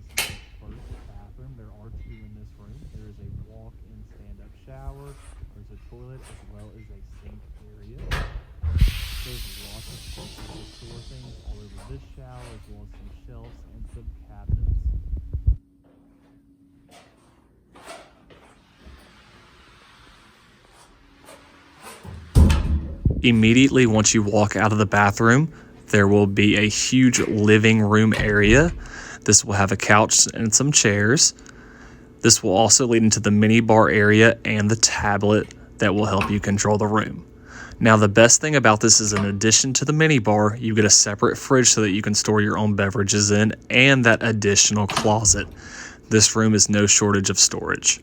this is the first bathroom. There are two in this room. There is a walk-in stand-up shower. There's a toilet as well as a sink area. There's lots of spaces to store things all over this shower, as well as some shelves and some cabinets. Immediately once you walk out of the bathroom, there will be a huge living room area. This will have a couch and some chairs. This will also lead into the mini bar area and the tablet that will help you control the room. Now, the best thing about this is, in addition to the mini bar, you get a separate fridge so that you can store your own beverages in, and that additional closet. This room is no shortage of storage.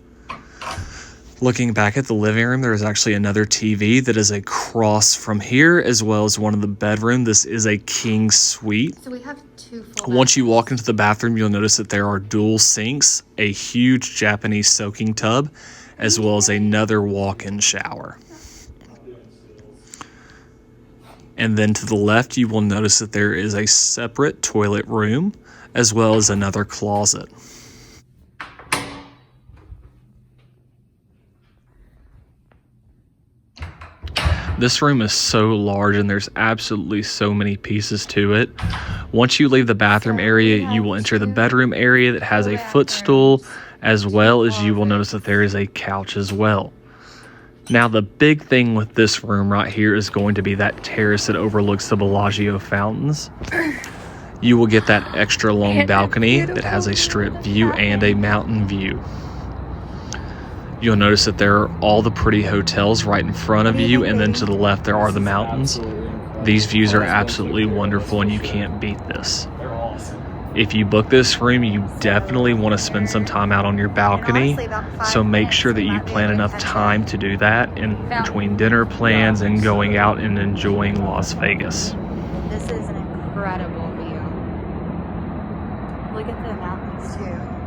Looking back at the living room, there is actually another TV that is across from here, as well as one of the bedroom. This is a king suite. So we have two full Once you walk into the bathroom, you'll notice that there are dual sinks, a huge Japanese soaking tub, as well as another walk-in shower. And then to the left, you will notice that there is a separate toilet room, as well as another closet. This room is so large and there's absolutely so many pieces to it. Once you leave the bathroom area, you will enter the bedroom area that has a footstool, as well as you will notice that there is a couch as well. Now, the big thing with this room right here is going to be that terrace that overlooks the Bellagio fountains. You will get that extra long balcony that has a strip view and a mountain view. You'll notice that there are all the pretty hotels right in front of you, and then to the left there are the mountains. These views are absolutely wonderful and you can't beat this. If you book this room, you definitely want to spend some time out on your balcony, so make sure that you plan enough time to do that in between dinner plans and going out and enjoying Las Vegas. This is an incredible view. Look at the mountains too.